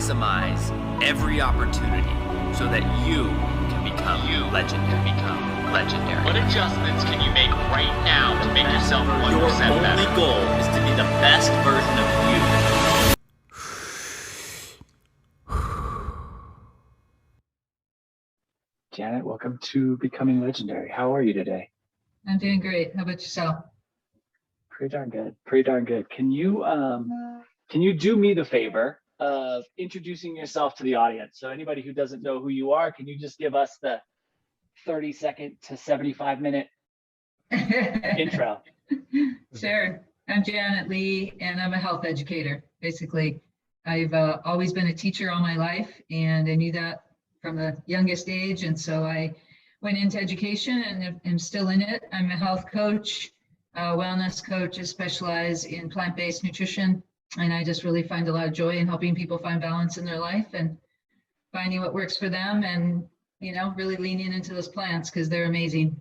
maximize every opportunity so that you can become legendary. What adjustments can you make right now to make yourself 1% Your better? only goal is to be the best version of you. Janet, welcome to Becoming Legendary. How are you today? I'm doing great. How about yourself? Pretty darn good. Pretty darn good. Can you do me the favor of introducing yourself to the audience? So anybody who doesn't know who you are, can you just give us the 30-second to 75-minute intro? Sure. I'm Janet Lee, and I'm a health educator. Basically, I've always been a teacher all my life, and I knew that from the youngest age. And so I went into education and am still in it. I'm a health coach, wellness coach. I specialize in plant-based nutrition. And I just really find a lot of joy in helping people find balance in their life and finding what works for them and, you know, really leaning into those plants because they're amazing.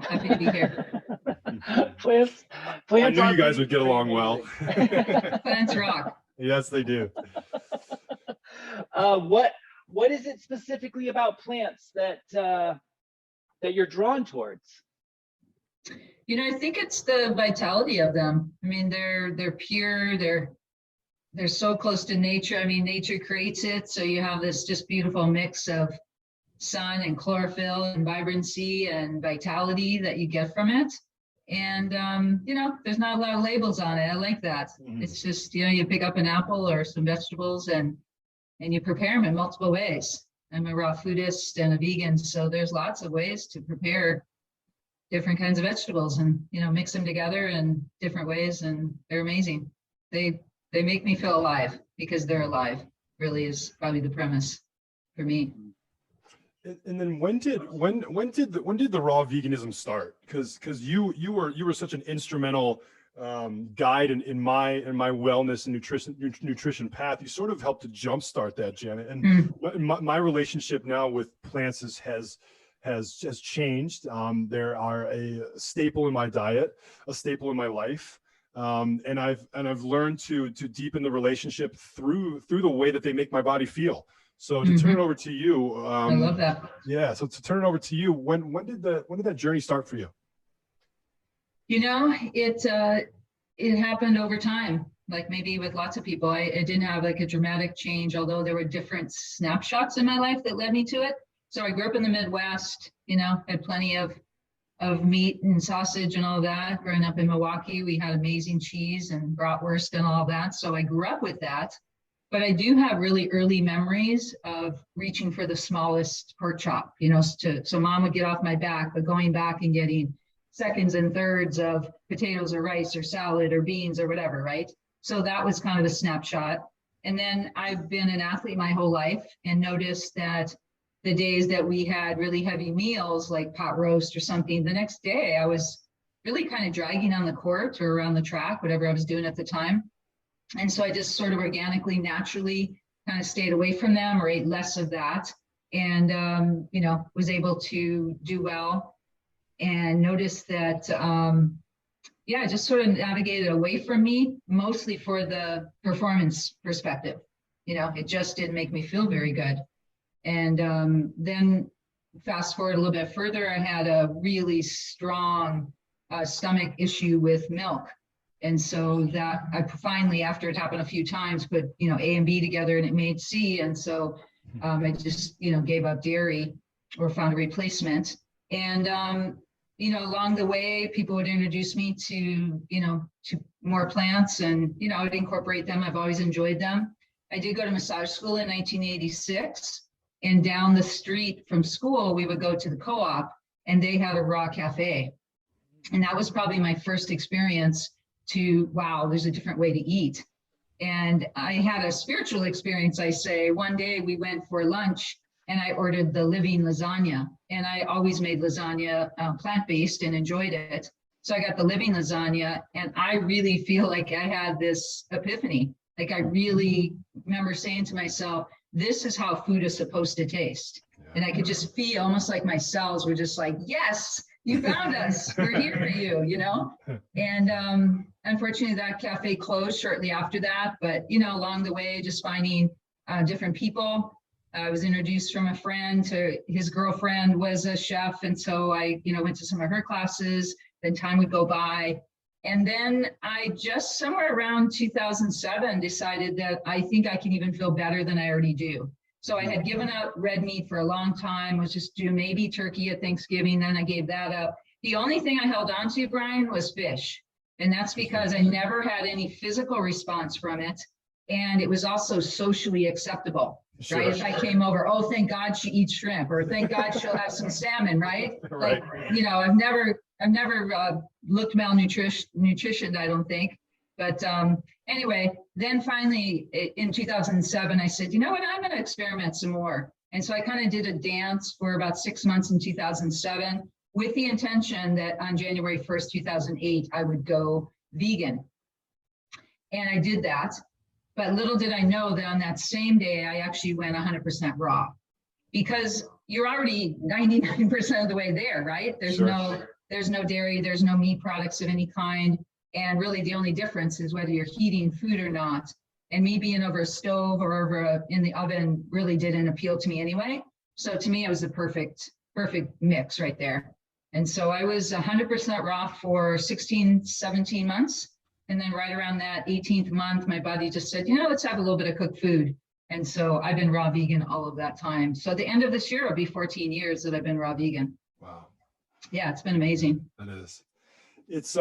Happy to be here. Plants I knew you guys would get along well. Plants rock. Yes, they do. What is it specifically about plants that you're drawn towards? You know, I think it's the vitality of them. I mean, they're pure, they're so close to nature. I mean, nature creates it. So you have this just beautiful mix of sun and chlorophyll and vibrancy and vitality that you get from it. And, you know, there's not a lot of labels on it. I like that. It's just, you know, you pick up an apple or some vegetables and you prepare them in multiple ways. I'm a raw foodist and a vegan, so there's lots of ways to prepare different kinds of vegetables and, you know, mix them together in different ways, and they're amazing. They make me feel alive because they're alive, really is probably the premise for me. And then when did the raw veganism start? Because you were such an instrumental guide in my wellness and nutrition path. You sort of helped to jumpstart that, Janet. And my relationship now with plants has changed. There are a staple in my diet, a staple in my life, and I've learned to deepen the relationship through the way that they make my body feel. So to turn it over to you, I love that. Yeah. So to turn it over to you, when did that journey start for you? You know, it happened over time. Like maybe with lots of people, I didn't have like a dramatic change, although there were different snapshots in my life that led me to it. So I grew up in the Midwest, you know, had plenty of meat and sausage and all that. Growing up in Milwaukee, we had amazing cheese and bratwurst and all that. So I grew up with that. But I do have really early memories of reaching for the smallest pork chop, you know, so mom would get off my back, but going back and getting seconds and thirds of potatoes or rice or salad or beans or whatever, right? So that was kind of a snapshot. And then I've been an athlete my whole life and noticed that the days that we had really heavy meals like pot roast or something, the next day I was really kind of dragging on the court or around the track, whatever I was doing at the time. And so I just sort of organically, naturally kind of stayed away from them or ate less of that. And, you know, was able to do well and noticed that, yeah, just sort of navigated away from me, mostly for the performance perspective. You know, it just didn't make me feel very good. And then fast forward a little bit further, I had a really strong stomach issue with milk. And so that I finally, after it happened a few times, put, you know, A and B together and it made C. And so I just, you know, gave up dairy or found a replacement. And, you know, along the way, people would introduce me to, you know, to more plants and, you know, I would incorporate them. I've always enjoyed them. I did go to massage school in 1986. And down the street from school, we would go to the co-op and they had a raw cafe. And that was probably my first experience to, wow, there's a different way to eat. And I had a spiritual experience, I say. One day we went for lunch and I ordered the living lasagna. And I always made lasagna plant-based and enjoyed it. So I got the living lasagna and I really feel like I had this epiphany. Like I really remember saying to myself, this is how food is supposed to taste. And I could just feel almost like my cells were just like, yes, you found us. We're here for you, you know? And unfortunately, that cafe closed shortly after that. But, along the way, just finding different people. I was introduced from a friend to his girlfriend was a chef. And so I, went to some of her classes, then time would go by. And then I just somewhere around 2007 decided that I think I can even feel better than I already do. So I had given up red meat for a long time, was just do maybe turkey at Thanksgiving. Then I gave that up. The only thing I held on to, Brian, was fish. And that's because I never had any physical response from it. And it was also socially acceptable, Sure. right? If I came over, oh, thank God she eats shrimp, or thank God she'll have some salmon, right? Right. Like, I've never looked malnutrition, I don't think. But anyway, then finally in 2007, I said, you know what, I'm going to experiment some more. And so I kind of did a dance for about 6 months in 2007 with the intention that on January 1st, 2008, I would go vegan. And I did that. But little did I know that on that same day, I actually went 100% raw, because you're already 99% of the way there, right? There's Sure. no dairy, there's no meat products of any kind. And really the only difference is whether you're heating food or not. And me being over a stove or over in the oven really didn't appeal to me anyway. So to me, it was the perfect mix right there. And so I was 100% raw for 16, 17 months. And then right around that 18th month, my body just said, let's have a little bit of cooked food. And so I've been raw vegan all of that time. So at the end of this year, it'll be 14 years that I've been raw vegan. Wow. Yeah, it's been amazing. That is. It's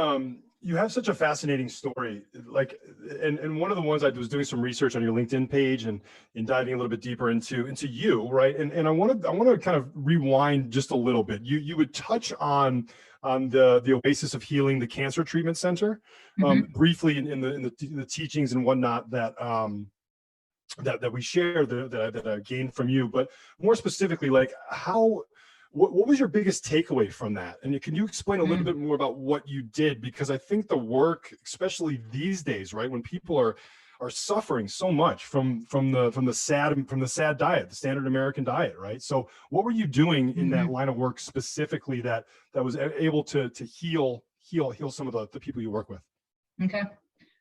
you have such a fascinating story. Like, and one of the ones I was doing some research on your LinkedIn page and diving a little bit deeper into you, right? And I want to kind of rewind just a little bit. You would touch on the Oasis of Healing, the Cancer Treatment Center, briefly in the teachings and whatnot that that we share that I gained from you, but more specifically, like what was your biggest takeaway from that? And can you explain a little bit more about what you did? Because I think the work, especially these days, right, when people are suffering so much from the sad diet, the standard American diet, right? So what were you doing in that line of work specifically that was able to heal some of the people you work with? Okay.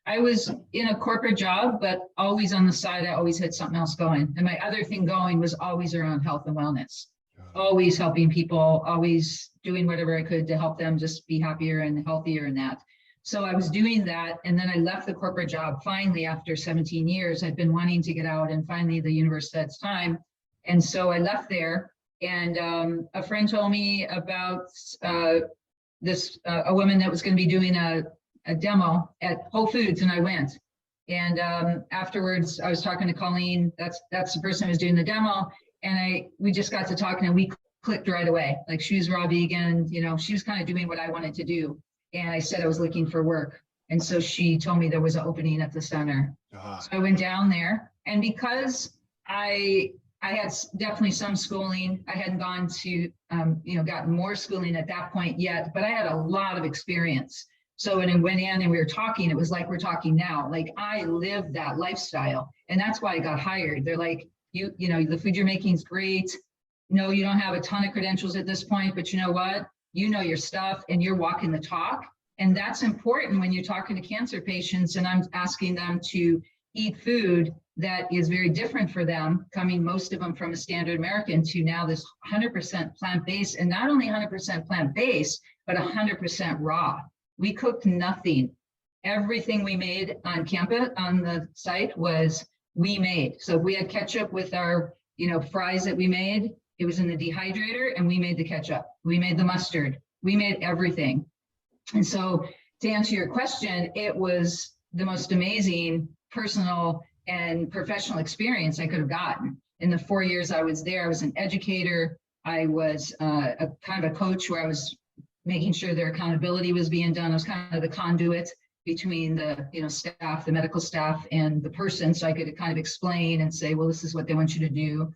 I was in a corporate job, but always on the side, I always had something else going. And my other thing going was always around health and wellness, always helping people, always doing whatever I could to help them just be happier and healthier and that. So I was doing that. And then I left the corporate job finally after 17 years. I'd been wanting to get out, and finally the universe said it's time. And so I left there, and a friend told me about a woman that was going to be doing a demo at Whole Foods, and I went. And afterwards, I was talking to Colleen. That's the person who was doing the demo, and we just got to talking, and we clicked right away. Like, she was raw vegan, she was kind of doing what I wanted to do. And I said I was looking for work, and so she told me there was an opening at the center. So I went down there, and because I had definitely some schooling, I hadn't gone to gotten more schooling at that point yet, but I had a lot of experience. So when I went in and we were talking, it was like we're talking now. Like, I lived that lifestyle, and that's why I got hired. They're like, the food you're making is great. No, you don't have a ton of credentials at this point, but you know what? You know your stuff, and you're walking the talk. And that's important when you're talking to cancer patients, and I'm asking them to eat food that is very different for them, coming most of them from a standard American to now this 100% plant-based, and not only 100% plant-based, but 100% raw. We cooked nothing. Everything we made on campus, on the site, was we made. So if we had ketchup with our, fries that we made, it was in the dehydrator, and we made the ketchup. We made the mustard. We made everything. And so to answer your question, it was the most amazing personal and professional experience I could have gotten. In the 4 years I was there, I was an educator. I was a kind of a coach where I was making sure their accountability was being done. I was kind of the conduit between the staff, the medical staff, and the person, so I could kind of explain and say, well, this is what they want you to do.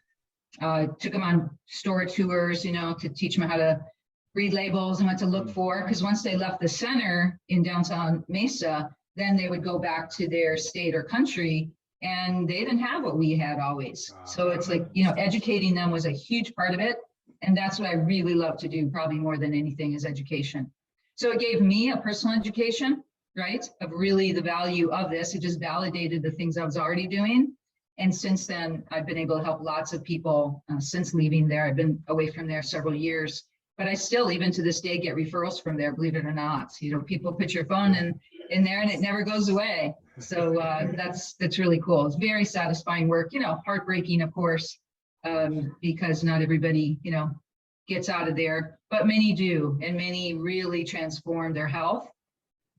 Took them on store tours, to teach them how to read labels and what to look for. Because once they left the center in downtown Mesa, then they would go back to their state or country, and they didn't have what we had always. So it's like, educating them was a huge part of it. And that's what I really love to do, probably more than anything, is education. So it gave me a personal education. right? Of really the value of this. It just validated the things I was already doing. And since then, I've been able to help lots of people since leaving there. I've been away from there several years, but I still, even to this day, get referrals from there, believe it or not. You know, people put your phone in there and it never goes away. So that's really cool. It's very satisfying work, you know, heartbreaking, of course, because not everybody, you know, gets out of there, but many do, and many really transform their health.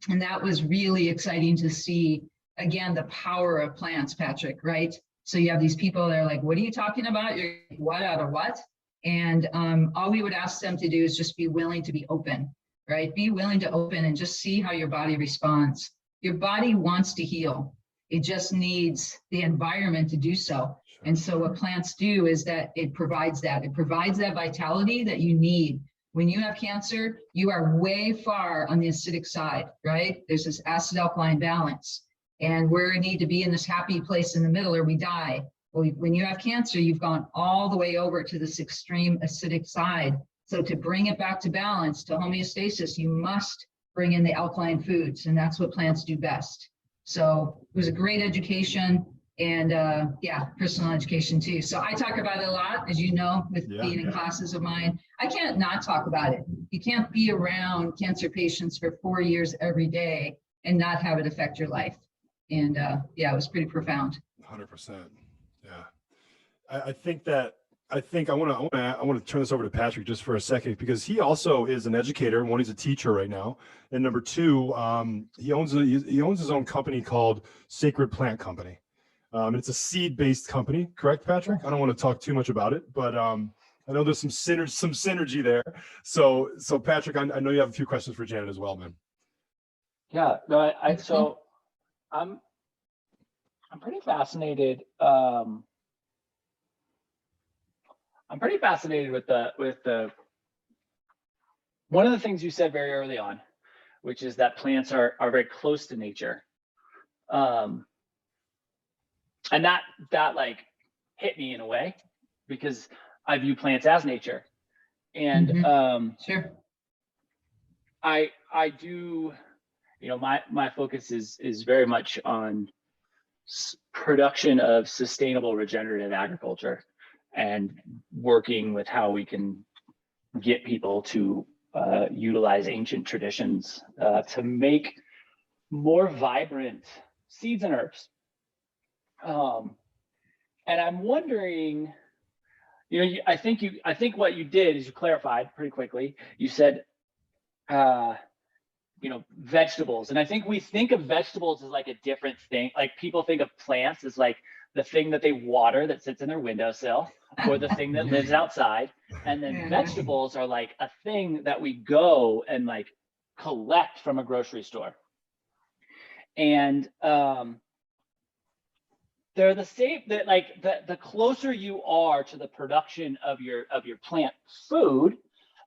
And that was really exciting to see. Again, the power of plants, Patrick, right? So you have these people that are like, what are you talking about? You're like, what out of what? And all we would ask them to do is just be willing to be open, right? Be willing to open and just see how your body responds. Your body wants to heal. It just needs the environment to do so. And so what plants do is that it provides that. It provides that vitality that you need. When you have cancer, you are way far on the acidic side, right? There's this acid-alkaline balance. And we need to be in this happy place in the middle or we die. Well, when you have cancer, you've gone all the way over to this extreme acidic side. So to bring it back to balance, to homeostasis, you must bring in the alkaline foods. And that's what plants do best. So it was a great education and yeah, personal education too. So I talk about it a lot, as you know, with being in classes of mine. I can't not talk about it. You can't be around cancer patients for 4 years every day and not have it affect your life. And yeah, it was pretty profound. 100%. Yeah. I think I want to turn this over to Patrick just for a second, because he also is an educator. One, he's a teacher right now, and number two, he owns his own company called Sacred Plant Company. It's a seed-based company, correct, Patrick? I don't want to talk too much about it, but I know there's some synergy there. So Patrick, I know you have a few questions for Janet as well, man. Yeah, no, so I'm pretty fascinated. I'm pretty fascinated with the one of the things you said very early on, which is that plants are very close to nature. And that like hit me in a way, because I view plants as nature. And Sure. I do, you know, my focus is very much on production of sustainable regenerative agriculture and working with how we can get people to utilize ancient traditions to make more vibrant seeds and herbs. And I'm wondering, you know, I think what you did is you clarified pretty quickly. You said, you know, vegetables. And I think we think of vegetables as like a different thing. Like people think of plants as like the thing that they water that sits in their windowsill, or the thing that lives outside. And then vegetables are like a thing that we go and like collect from a grocery store. And they're the same, that like the closer you are to the production of your plant food,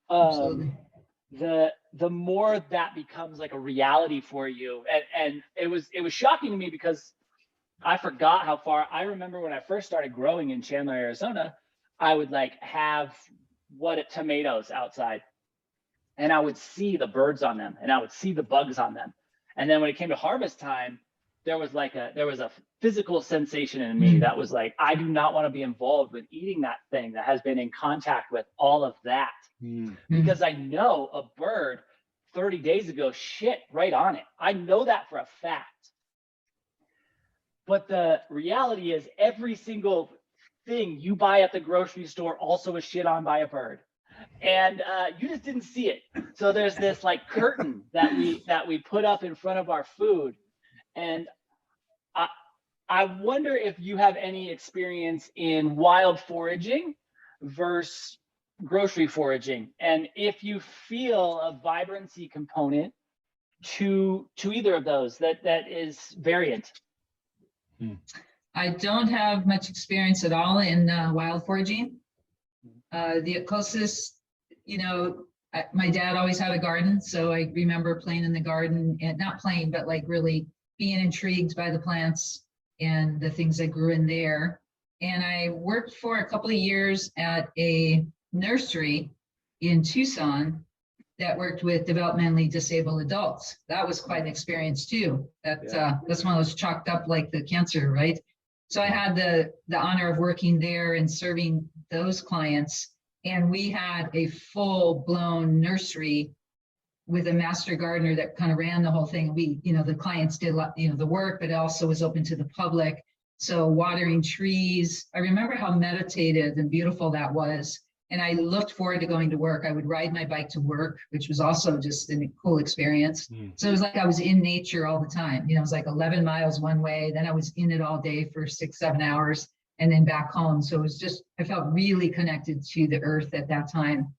the more that becomes like a reality for you. And it was shocking to me, because I forgot how far. I remember when I first started growing in Chandler, Arizona, I would like have tomatoes outside, and I would see the birds on them and I would see the bugs on them. And then when it came to harvest time, there was a physical sensation in me that was like, I do not want to be involved with eating that thing that has been in contact with all of that. Because I know a bird 30 days ago shit right on it. I know that for a fact. But the reality is every single thing you buy at the grocery store also is shit on by a bird. And you just didn't see it. So there's this like curtain that we put up in front of our food. And I wonder if you have any experience in wild foraging versus grocery foraging, and if you feel a vibrancy component to either of those that is variant. I don't have much experience at all in wild foraging. The closest, you know, my dad always had a garden, so I remember playing in the garden, and not playing, but like really being intrigued by the plants and the things that grew in there. And I worked for a couple of years at a nursery in Tucson, that worked with developmentally disabled adults. That was quite an experience too. That's one of those chalked up like the cancer, right? So I had the honor of working there and serving those clients. And we had a full-blown nursery with a master gardener that kind of ran the whole thing. We, the clients did, the work, but it also was open to the public. So watering trees, I remember how meditative and beautiful that was. And I looked forward to going to work. I would ride my bike to work, which was also just a cool experience. So it was like I was in nature all the time. It was like 11 miles one way. Then I was in it all day for 6-7 hours and then back home. So it was just, I felt really connected to the earth at that time.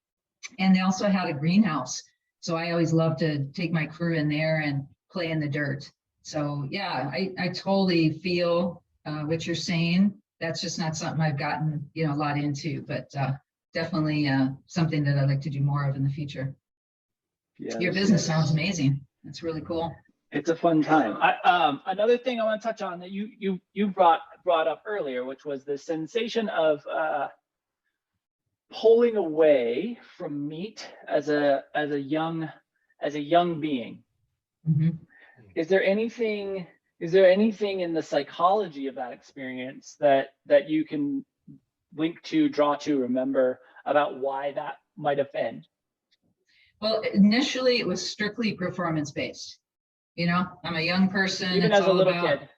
And they also had a greenhouse. So I always loved to take my crew in there and play in the dirt. So yeah, I totally feel what you're saying. That's just not something I've gotten, a lot into, but definitely something that I'd like to do more of in the future. Yeah, your business sounds amazing. That's really cool. It's a fun time. Another thing I want to touch on that you brought up earlier, which was the sensation of pulling away from meat as a young being. Mm-hmm. Is there anything in the psychology of that experience that you can link to, draw to, remember about why that might have been? Well, initially it was strictly performance based. I'm a young person. Even as a little kid.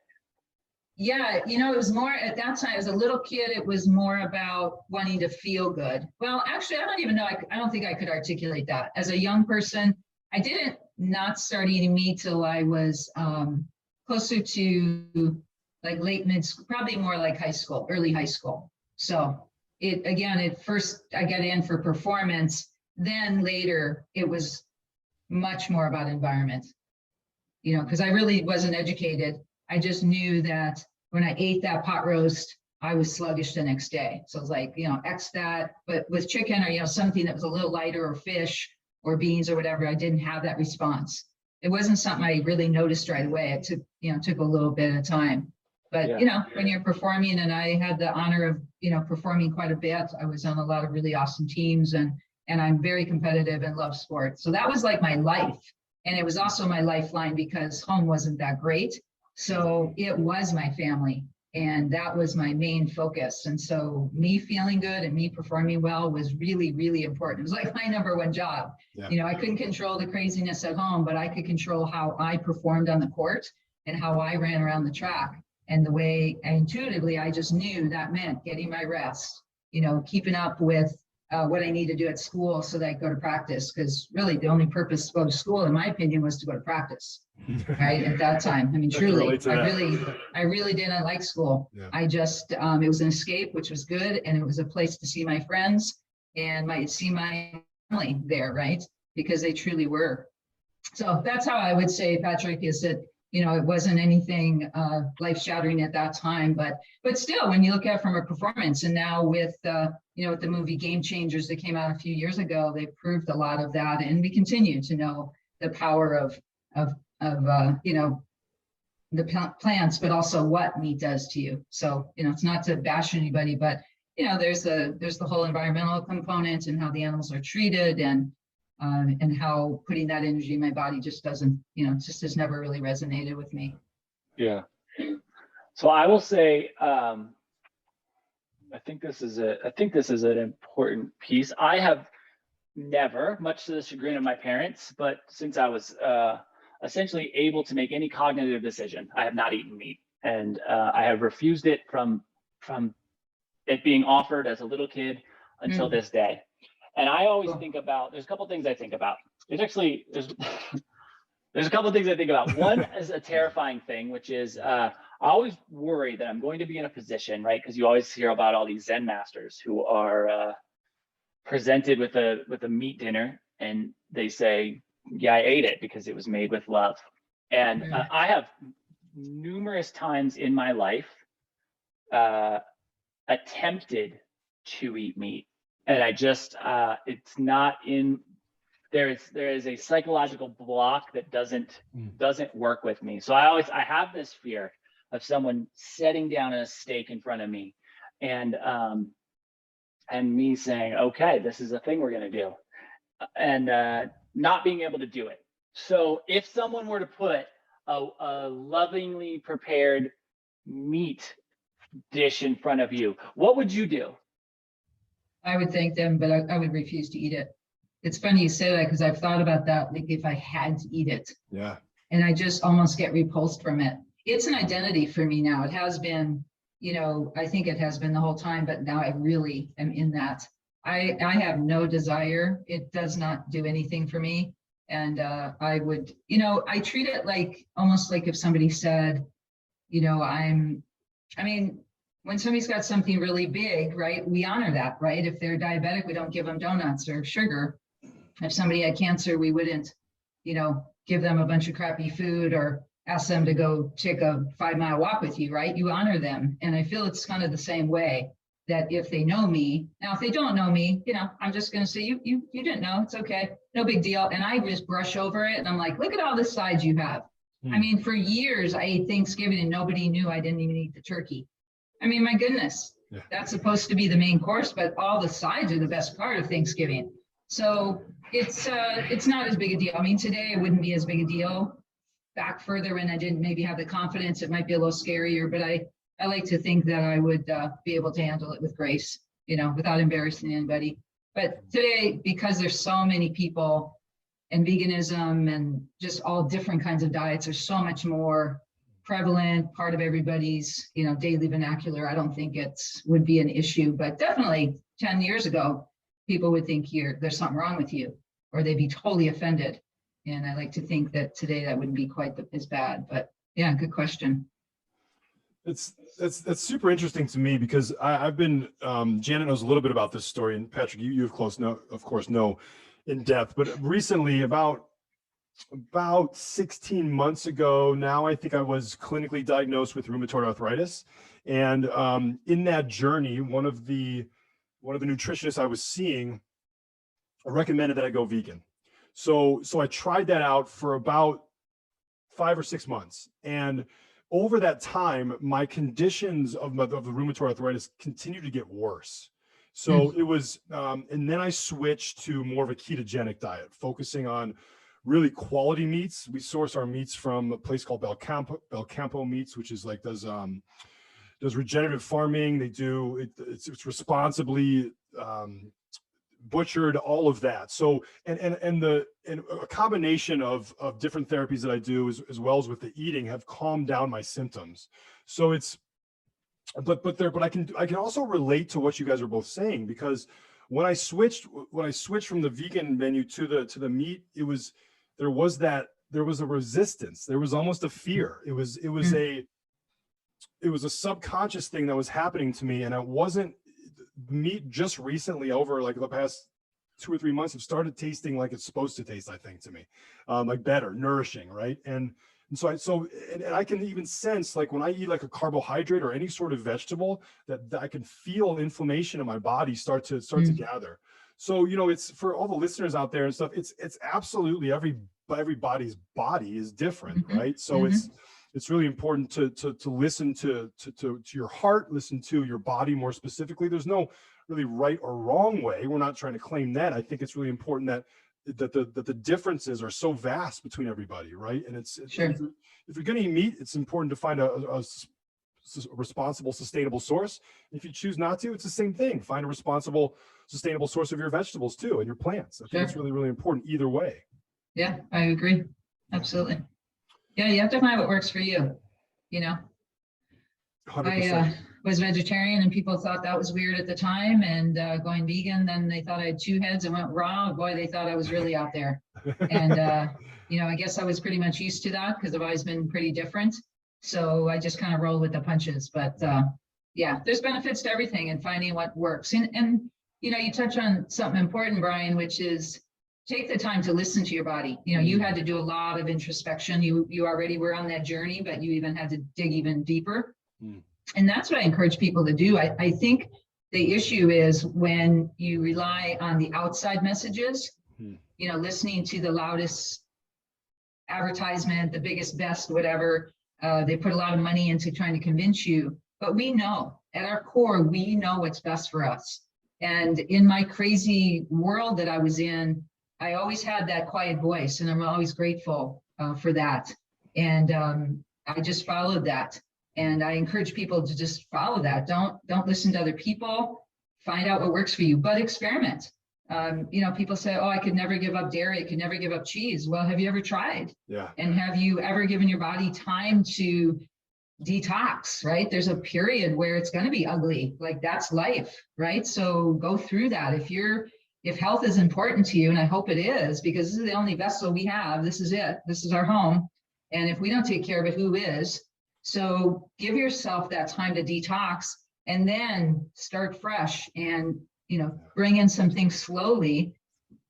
Yeah, it was more at that time, as a little kid, it was more about wanting to feel good. Well, actually, I don't even know. I don't think I could articulate that. As a young person, I didn't not start eating meat till I was closer to like late mid, probably more like high school, early high school. So at first I got in for performance, then later it was much more about environment, because I really wasn't educated. I just knew that when I ate that pot roast, I was sluggish the next day. So it's like, X that, but with chicken or, something that was a little lighter, or fish or beans or whatever, I didn't have that response. It wasn't something I really noticed right away. It took a little bit of time. But, when you're performing, and I had the honor of, performing quite a bit, I was on a lot of really awesome teams, and I'm very competitive and love sports. So that was like my life. And it was also my lifeline because home wasn't that great. So it was my family, and that was my main focus. And so me feeling good and me performing well was really, really important. It was like my number one job. Yeah. I couldn't control the craziness at home, but I could control how I performed on the court and how I ran around the track. And the way intuitively, I just knew that meant getting my rest, keeping up with what I need to do at school so that I go to practice. Because really the only purpose to go to school, in my opinion, was to go to practice. Right at that time. I mean, truly, I really didn't like school. Yeah. I just, it was an escape, which was good. And it was a place to see my friends and see my family there, right? Because they truly were. So that's how I would say, Patrick, is that, it wasn't anything life shattering at that time, but still, when you look at it from a performance, and now with, with the movie Game Changers that came out a few years ago, they proved a lot of that. And we continue to know the power of the plants, but also what meat does to you. So, it's not to bash anybody, but, there's the whole environmental component and how the animals are treated, and how putting that energy in my body just doesn't, just has never really resonated with me. Yeah. So I will say, I think this is an important piece. I have never, much to the chagrin of my parents, but since I was essentially able to make any cognitive decision, I have not eaten meat, and I have refused it from it being offered as a little kid until this day. And I always think about, there's a couple things I think about. There's a couple things I think about. One is a terrifying thing, which is I always worry that I'm going to be in a position, right? Because you always hear about all these Zen masters who are presented with a meat dinner, and they say, yeah, I ate it because it was made with love. And I have numerous times in my life attempted to eat meat. And I just, it's not in, there is a psychological block that doesn't work with me. So I have this fear of someone setting down a steak in front of me and me saying, okay, this is a thing we're going to do. And not being able to do it. So if someone were to put a lovingly prepared meat dish in front of you, what would you do? I would thank them, but I would refuse to eat it. It's funny you say that because I've thought about that, like if I had to eat it. Yeah. And I just almost get repulsed from it. It's an identity for me now. It has been, I think it has been the whole time, but now I really am in that. I have no desire. It does not do anything for me. And I would, I treat it like almost like if somebody said, when somebody's got something really big, right, we honor that, right? If they're diabetic, we don't give them donuts or sugar. If somebody had cancer, we wouldn't, give them a bunch of crappy food or ask them to go take a 5-mile walk with you, right? You honor them. And I feel it's kind of the same way, that if they know me, now if they don't know me, I'm just going to say, you didn't know, it's okay, no big deal. And I just brush over it and I'm like, look at all the sides you have. I mean, for years I ate Thanksgiving and nobody knew I didn't even eat the turkey. I mean, my goodness, that's supposed to be the main course, but all the sides are the best part of Thanksgiving. So it's not as big a deal. I mean, today it wouldn't be as big a deal. Back further when I didn't maybe have the confidence, it might be a little scarier, but I like to think that I would be able to handle it with grace, without embarrassing anybody. But today, because there's so many people and veganism and just all different kinds of diets are so much more prevalent, part of everybody's, daily vernacular, I don't think would be an issue. But definitely 10 years ago, people would think there's something wrong with you, or they'd be totally offended. And I like to think that today that wouldn't be quite as bad. But yeah, good question. That's super interesting to me because I've been, Janet knows a little bit about this story, and Patrick, you of course know in depth, but recently about 16 months ago now, I think I was clinically diagnosed with rheumatoid arthritis. And in that journey, one of the nutritionists I was seeing recommended that I go vegan. So I tried that out for about 5 or 6 months. And over that time, my conditions of the rheumatoid arthritis continued to get worse. So it was, and then I switched to more of a ketogenic diet, focusing on really quality meats. We source our meats from a place called Belcampo Meats, which is like does regenerative farming. They do it's responsibly butchered, all of that. So and a combination of different therapies that I do as well as with the eating have calmed down my symptoms. So it's but I can also relate to what you guys are both saying, because when I switched from the vegan menu to the meat, there was a resistance. There was almost a fear. It was a subconscious thing that was happening to me, and it wasn't meat. Just recently, over like the past 2 or 3 months, have started tasting like it's supposed to taste, I think, to me, like better, nourishing, right? And so I can even sense, like when I eat like a carbohydrate or any sort of vegetable, that I can feel inflammation in my body start to gather. So, it's for all the listeners out there and stuff, it's absolutely everybody's body is different, right? So it's really important to listen to your heart, listen to your body more specifically. There's no really right or wrong way. We're not trying to claim that. I think it's really important that the differences are so vast between everybody, right? And it's sure. If you're going to eat meat, it's important to find a responsible, sustainable source. If you choose not to, it's the same thing. Find a responsible, sustainable source of your vegetables too, and your plants. I think it's really, really important either way. Yeah, I agree. Absolutely. Yeah, you have to find what works for you. 100%. I was vegetarian and people thought that was weird at the time, and going vegan, then they thought I had 2 heads and went raw. Boy, they thought I was really out there. And, I guess I was pretty much used to that because I've always been pretty different. So I just kind of roll with the punches. But yeah, there's benefits to everything and finding what works. And you touch on something important, Brian, which is take the time to listen to your body. You had to do a lot of introspection. You already were on that journey, but you even had to dig even deeper. And that's what I encourage people to do. I think the issue is when you rely on the outside messages, listening to the loudest advertisement, the biggest, best, whatever. They put a lot of money into trying to convince you, but we know at our core, we know what's best for us. And in my crazy world that I was in, I always had that quiet voice, and I'm always grateful for that. And I just followed that. And I encourage people to just follow that. Don't listen to other people. Find out what works for you, but experiment. You know, people say, oh, I could never give up dairy. I could never give up cheese. Well, have you ever tried? Yeah. And have you ever given your body time to detox, right? There's a period where it's going to be ugly. Like, that's life, right? So go through that. If health is important to you, and I hope it is, because this is the only vessel we have, this is it, this is our home. And if we don't take care of it, who is? So give yourself that time to detox, and then start fresh, and, you know, bring in some things slowly,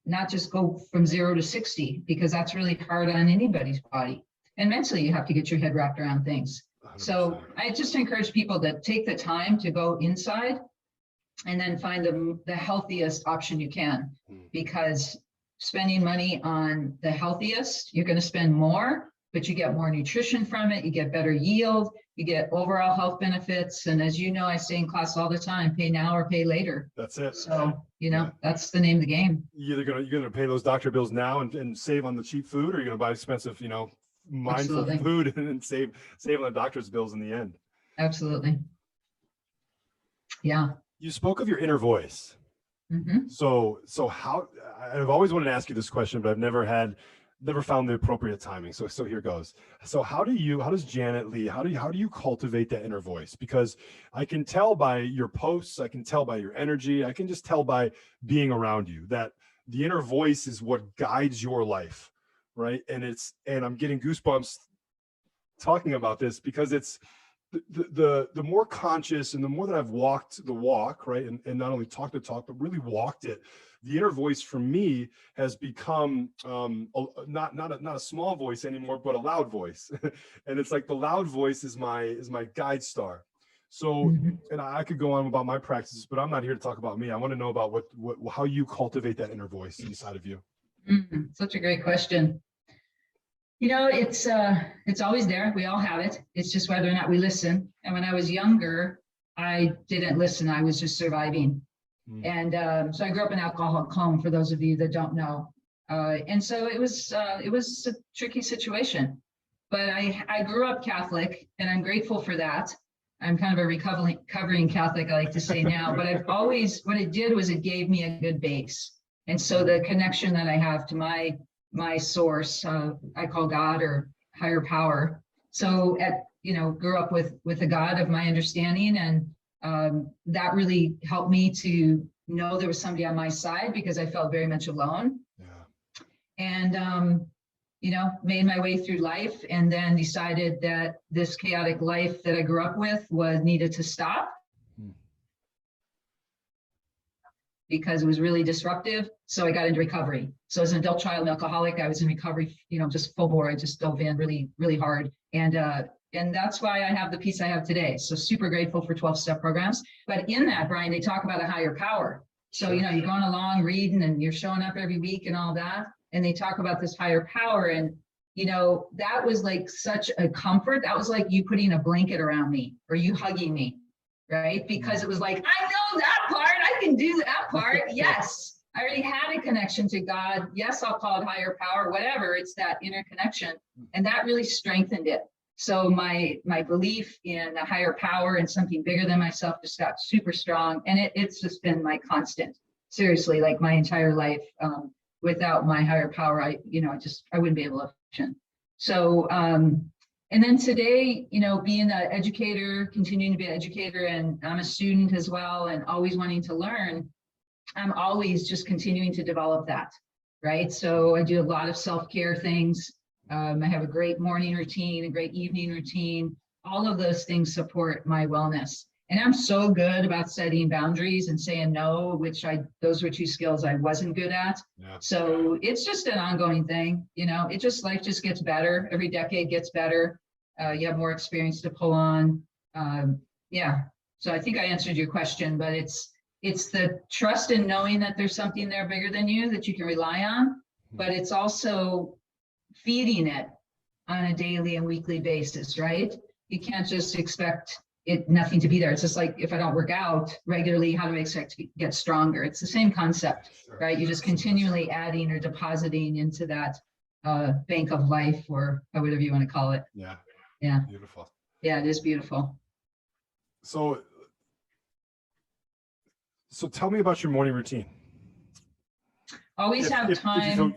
not just go from 0 to 60, because that's really hard on anybody's body. And mentally, you have to get your head wrapped around things. 100%. So I just encourage people to take the time to go inside and then find the healthiest option you can, because spending money on the healthiest, you're going to spend more, but you get more nutrition from it. You get better yield. You get overall health benefits. And as you know, I say in class all the time, pay now or pay later. That's it. So, you know, that's the name of the game. You're gonna pay those doctor bills now and save on the cheap food, or you're gonna buy expensive, you know, mindful Absolutely. food and save on the doctor's bills in the end. Absolutely. Yeah. You spoke of your inner voice. Mm-hmm. So how, I've always wanted to ask you this question, but I've never found the appropriate timing. So here goes. So how does Janet Lee, how do you cultivate that inner voice? Because I can tell by your posts, I can tell by your energy, I can just tell by being around you that the inner voice is what guides your life, right? And I'm getting goosebumps talking about this, because it's the more conscious and the more that I've walked the walk, right? And not only talked the talk, but really walked it. The inner voice for me has become not a small voice anymore, but a loud voice. And it's like the loud voice is my guide star. So, and I could go on about my practices, but I'm not here to talk about me. I want to know about how you cultivate that inner voice inside of you. Such a great question. You know, it's always there. We all have it. It's just whether or not we listen. And when I was younger, I didn't listen. I was just surviving. And so I grew up in an alcoholic home, for those of you that don't know. And so it was a tricky situation. But I grew up Catholic, and I'm grateful for that. I'm kind of a recovering Catholic, I like to say now. But what it did was it gave me a good base. And so the connection that I have to my source, I call God or higher power. So grew up with a God of my understanding, and that really helped me to know there was somebody on my side, because I felt very much alone. Yeah. And made my way through life, and then decided that this chaotic life that I grew up with needed to stop, because it was really disruptive. So I got into recovery. So as an adult child alcoholic, I was in recovery, just full bore. I just dove in really, really hard. And that's why I have the peace I have today. So super grateful for 12-step programs. But in that, Brian, they talk about a higher power. So, you're going along reading, and you're showing up every week and all that. And they talk about this higher power. And, that was like such a comfort. That was like you putting a blanket around me, or you hugging me, right? Because it was like, I know that part. I can do that part. Yes. I already had a connection to God. Yes, I'll call it higher power, whatever. It's that inner connection. And that really strengthened it. So my belief in a higher power and something bigger than myself just got super strong. And it's just been my constant, seriously, like my entire life. Without my higher power, I wouldn't be able to function. So, and then today, being an educator, continuing to be an educator, and I'm a student as well, and always wanting to learn, I'm always just continuing to develop that, right? So I do a lot of self-care things. I have a great morning routine, a great evening routine. All of those things support my wellness. And I'm so good about setting boundaries and saying no, those were two skills I wasn't good at. Yeah. So it's just an ongoing thing. Life just gets better. Every decade gets better. You have more experience to pull on. So I think I answered your question, but it's the trust in knowing that there's something there bigger than you that you can rely on, but it's also feeding it on a daily and weekly basis, right? You can't just expect nothing to be there. It's just like, if I don't work out regularly, how do I expect to get stronger? It's the same concept, right? You're just continually adding or depositing into that bank of life, or whatever you want to call it. Yeah. Yeah. Beautiful. Yeah, it is beautiful. So tell me about your morning routine. Always have time.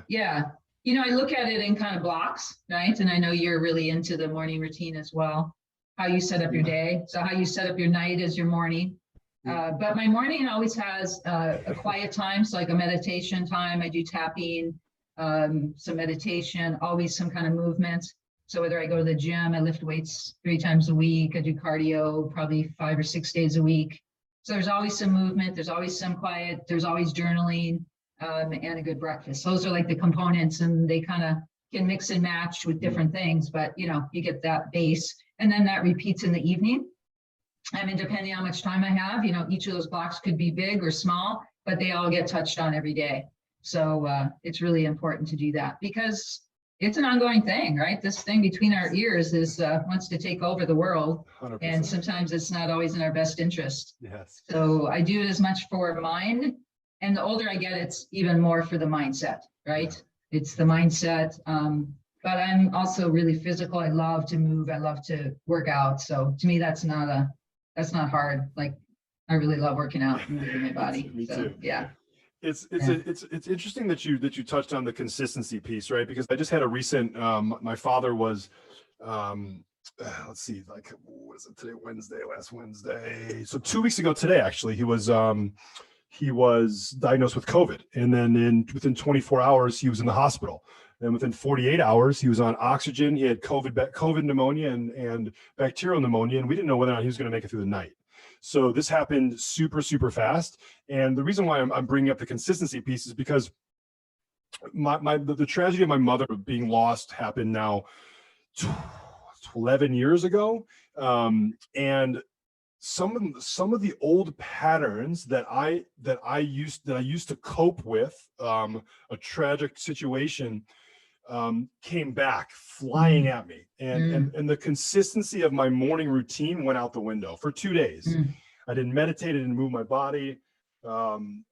Yeah. You know, I look at it in kind of blocks, right? And I know you're really into the morning routine as well. How you set up your day. So how you set up your night is your morning. But my morning always has a quiet time. So like a meditation time. I do tapping, some meditation, always some kind of movement. So whether I go to the gym, I lift weights 3 times a week. I do cardio probably 5 or 6 days a week. So there's always some movement. There's always some quiet. There's always journaling. And a good breakfast. Those are like the components, and they kind of can mix and match with different things, but you know, you get that base, and then that repeats in the evening. I mean, depending on how much time I have, you know, each of those blocks could be big or small, but they all get touched on every day. So it's really important to do that, because it's an ongoing thing, right? This thing between our ears is wants to take over the world, 100%. and sometimes it's not always in our best interest. Yes. So I do it as much for mind. And the older I get, it's even more for the mindset, right? Yeah. It's the mindset. But I'm also really physical. I love to move. I love to work out. So to me, that's not hard. Like, I really love working out and moving my body. Me so, too. Yeah. It's interesting that you touched on the consistency piece, right? Because I just had a recent, my father was, let's see, like, what is it today? Last Wednesday. So 2 weeks ago today, actually, he was diagnosed with COVID, and then within 24 hours, he was in the hospital. And within 48 hours, he was on oxygen. He had COVID pneumonia and bacterial pneumonia, and we didn't know whether or not he was going to make it through the night. So this happened super, super fast. And the reason why I'm bringing up the consistency piece is because the tragedy of my mother being lost happened now 11 years ago, and some of the old patterns that I used to cope with a tragic situation came back flying at me, and the consistency of my morning routine went out the window for 2 days. I didn't meditate, I didn't move my body, and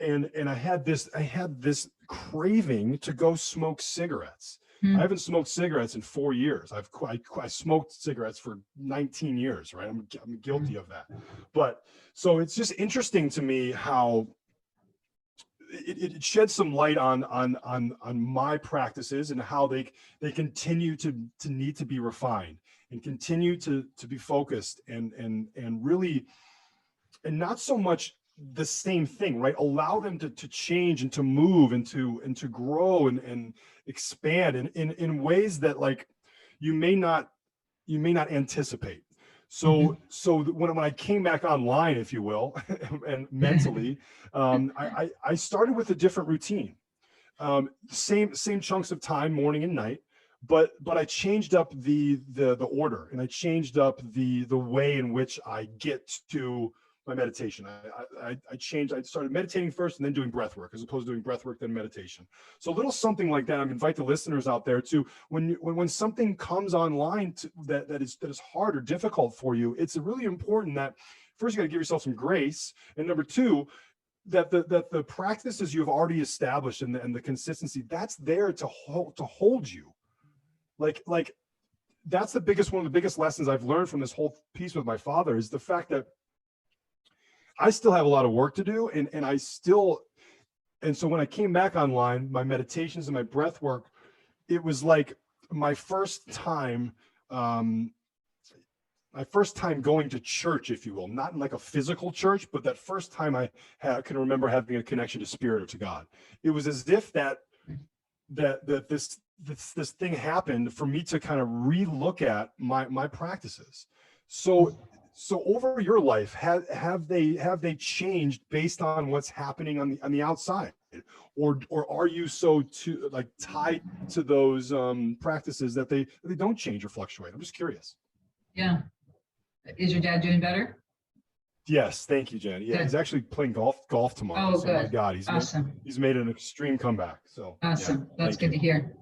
I had this craving to go smoke cigarettes. I haven't smoked cigarettes in 4 years. I smoked cigarettes for 19 years, right? I'm guilty of that. But so it's just interesting to me how it sheds some light on my practices and how they continue to need to be refined and continue to be focused and really, and not so much the same thing, right? Allow them to change and to move and to grow and expand in ways that, like, you may not anticipate. So when I came back online, if you will, and mentally, I started with a different routine, same chunks of time, morning and night, but I changed up the order, and I changed up the way in which I get to my meditation. I started meditating first and then doing breath work, as opposed to doing breath work then meditation. So a little something like that. I invite the listeners out there to, when something comes online that is hard or difficult for you, it's really important that first you got to give yourself some grace, and number two, that the practices you've already established and the consistency that's there to hold you. Like that's one of the biggest lessons I've learned from this whole piece with my father, is the fact that I still have a lot of work to do, and so when I came back online, my meditations and my breath work, it was like my first time going to church, if you will, not in like a physical church, but that first time I can remember having a connection to spirit or to God. It was as if that this thing happened for me to kind of relook at my practices. So over your life, have they changed based on what's happening on the outside, or are you so tied to those practices that they don't change or fluctuate? I'm just curious. Yeah. Is your dad doing better? Yes, thank you, Jen. Yeah, good. He's actually playing golf tomorrow. Oh, so good. My God, awesome. He's made an extreme comeback. So awesome. Yeah, that's good to hear.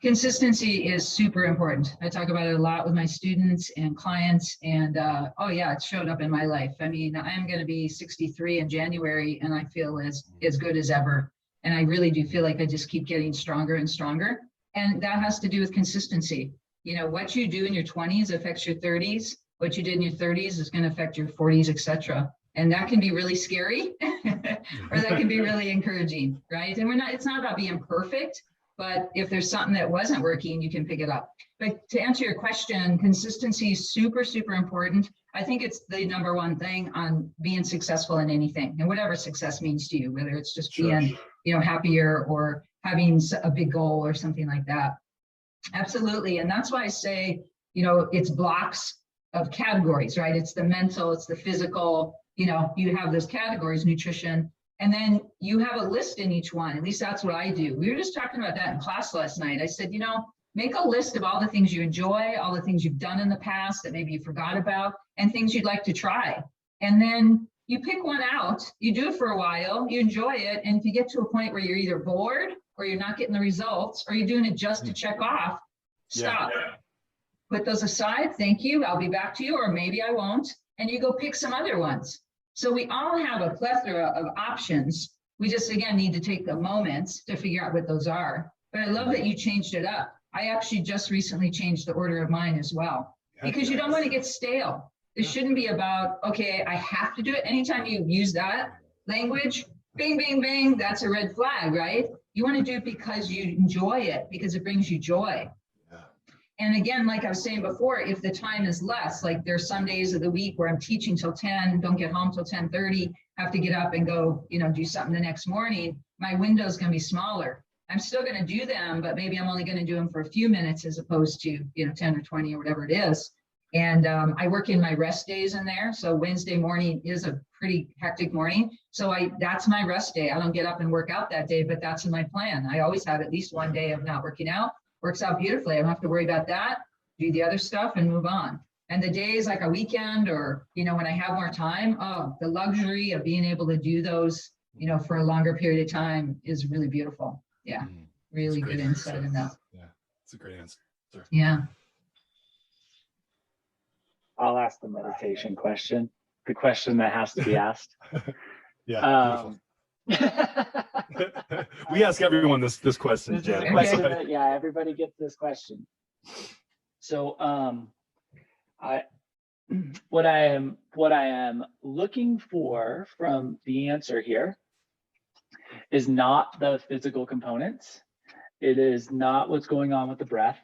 Consistency is super important. I talk about it a lot with my students and clients, and oh yeah, it showed up in my life. I mean, I'm going to be 63 in January, and I feel as good as ever. And I really do feel like I just keep getting stronger and stronger. And that has to do with consistency. You know, what you do in your 20s affects your 30s. What you did in your 30s is going to affect your 40s, etc. And that can be really scary, or that can be really encouraging, right? And it's not about being perfect. But if there's something that wasn't working, you can pick it up. But to answer your question, consistency is super, super important. I think it's the number one thing on being successful in anything, and whatever success means to you, whether it's just being, happier or having a big goal or something like that. Absolutely. And that's why I say, it's blocks of categories, right? It's the mental, it's the physical, you have those categories, nutrition. And then you have a list in each one. At least that's what I do. We were just talking about that in class last night. I said, make a list of all the things you enjoy, all the things you've done in the past that maybe you forgot about, and things you'd like to try. And then you pick one out, you do it for a while, you enjoy it. And if you get to a point where you're either bored or you're not getting the results, or you're doing it just to check off, stop. Yeah. Put those aside. Thank you. I'll be back to you, or maybe I won't. And you go pick some other ones. So we all have a plethora of options. We just, again, need to take a moment to figure out what those are. But I love that you changed it up. I actually just recently changed the order of mine as well, because you don't want to get stale. It shouldn't be about, okay, I have to do it. Anytime you use that language, bing, bing, bing, that's a red flag, right? You want to do it because you enjoy it, because it brings you joy. And again, like I was saying before, if the time is less, like there's some days of the week where I'm teaching till 10, don't get home till 10:30, have to get up and go, do something the next morning, my window's going to be smaller. I'm still going to do them, but maybe I'm only going to do them for a few minutes as opposed to, 10 or 20 or whatever it is. And I work in my rest days in there. So Wednesday morning is a pretty hectic morning. So that's my rest day. I don't get up and work out that day, but that's in my plan. I always have at least one day of not working out. Works out beautifully. I don't have to worry about that. Do the other stuff and move on. And the days like a weekend or, when I have more time, the luxury of being able to do those, for a longer period of time is really beautiful. Yeah. Really good insight in that. Yeah. It's a great answer. Yeah. I'll ask the meditation question, the question that has to be asked. Yeah. We ask everyone this question. This is a question that, everybody gets this question. So, what I am looking for from the answer here is not the physical components. It is not what's going on with the breath.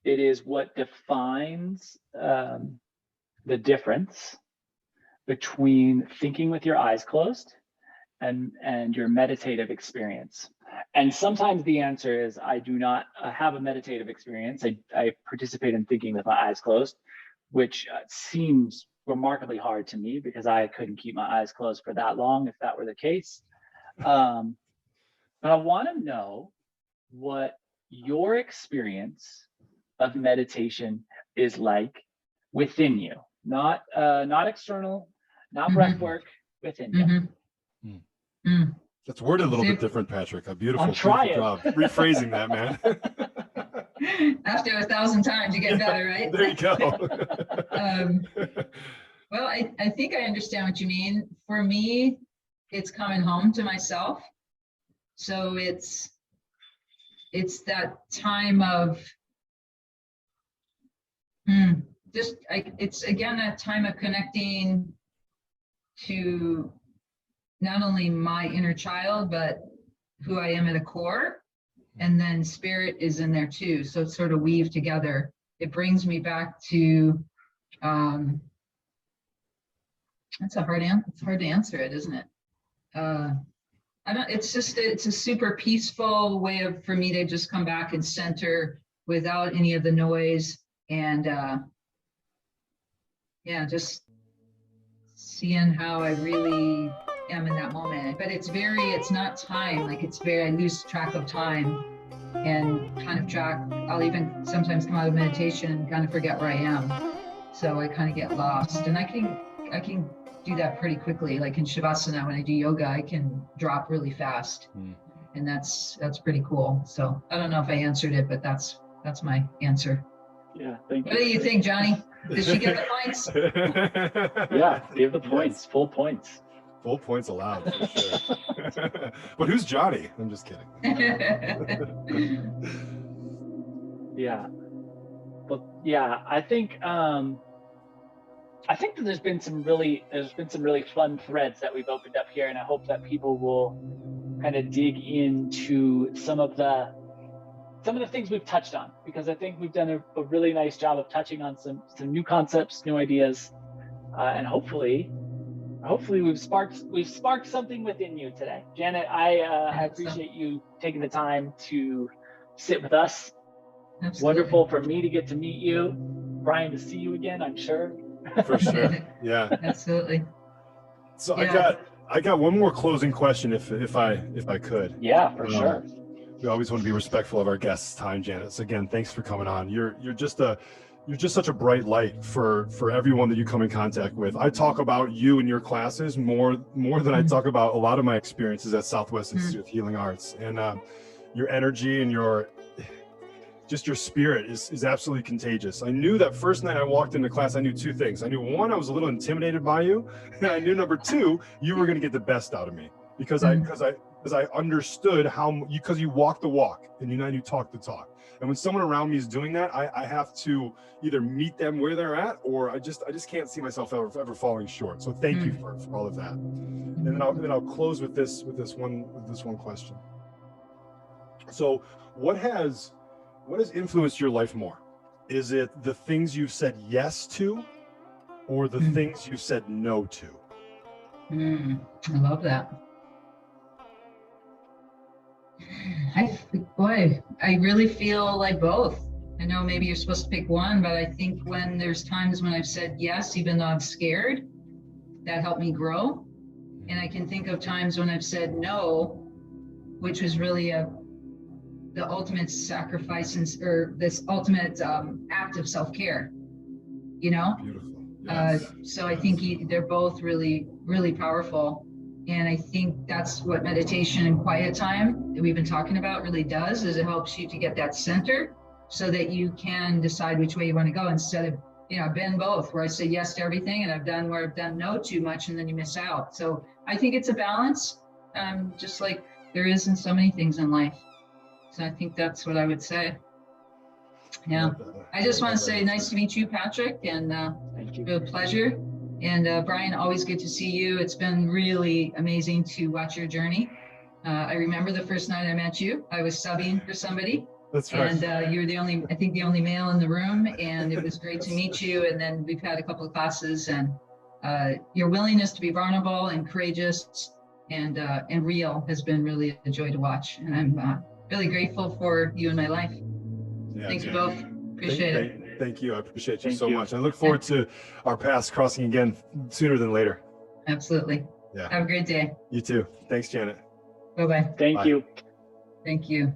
It is what defines the difference between thinking with your eyes closed and your meditative experience. And sometimes the answer is, I do not have a meditative experience. I participate in thinking with my eyes closed, which seems remarkably hard to me because I couldn't keep my eyes closed for that long if that were the case. But I want to know what your experience of meditation is like within you, not external, not breath work, within you. That's worded a little bit different, Patrick. A beautiful job rephrasing that, man. After 1,000 times, you get better, right? There you go. Well, I think I understand what you mean. For me, it's coming home to myself. So it's that time of it's again that time of connecting to not only my inner child, but who I am at a core. And then spirit is in there too. So it's sort of weaved together. It brings me back to, it's hard to answer it, isn't it? It's a super peaceful way for me to just come back and center without any of the noise. And just seeing how I really am in that moment. But it's not time, I lose track of time and kind of I'll even sometimes come out of meditation and kind of forget where I am. So I kind of get lost, and I can do that pretty quickly. Like in Shavasana, when I do yoga, I can drop really fast. And that's pretty cool. So I don't know if I answered it, but that's my answer. Yeah, thank you. What do you think, Johnny? Did she get the points? Yeah, give the points, full points. Full points allowed for sure. But who's Johnny? I'm just kidding. Yeah. Well, yeah, I think that there's been some really fun threads that we've opened up here, and I hope that people will kind of dig into some of the things we've touched on, because I think we've done a really nice job of touching on some new concepts, new ideas, and hopefully we've sparked something within you today. Janet, I appreciate you taking the time to sit with us. Absolutely. Wonderful for me to get to meet you, Brian, to see you again, I'm sure. For sure. Yeah. Absolutely. So Yeah. I got one more closing question if I could. Yeah, for sure. We always want to be respectful of our guests' time, Janet. So again, thanks for coming on. You're just such a bright light for everyone that you come in contact with. I talk about you and your classes more than I talk about a lot of my experiences at Southwest Institute of Healing Arts. And your energy and your spirit is absolutely contagious. I knew that first night I walked into class, I knew two things. I knew one, I was a little intimidated by you, and I knew number two, you were going to get the best out of me because I understood because you walk the walk and you talk the talk. And when someone around me is doing that, I have to either meet them where they're at, or I just can't see myself ever falling short. So thank you for all of that. And then I'll close with this one question. So what has influenced your life more? Is it the things you've said yes to, or the things you've said no to? I love that. I really feel like both. I know maybe you're supposed to pick one, but I think when there's times when I've said yes, even though I'm scared, that helped me grow. And I can think of times when I've said no, which was really the ultimate sacrifice or this ultimate act of self-care, Beautiful. Yes. So I think they're both really, really powerful. And I think that's what meditation and quiet time that we've been talking about really does, is it helps you to get that center so that you can decide which way you want to go, instead of, I've been both, where I say yes to everything and I've done no too much, and then you miss out. So I think it's a balance, just like there is in so many things in life. So I think that's what I would say. Yeah. I just want to say nice to meet you, Patrick, and Thank you. a pleasure. And Brian, always good to see you. It's been really amazing to watch your journey. I remember the first night I met you, I was subbing for somebody. That's right. And you were the only male in the room, and it was great to meet you. And then we've had a couple of classes, and your willingness to be vulnerable and courageous and real has been really a joy to watch. And I'm really grateful for you in my life. Yeah, Thank you both. Appreciate it. Thank you. I appreciate you Thank so you. much. I look forward to our paths crossing again sooner than later. Absolutely. Yeah. Have a great day. You too. Thanks, Janet. Bye-bye. Thank Bye. you. Thank you.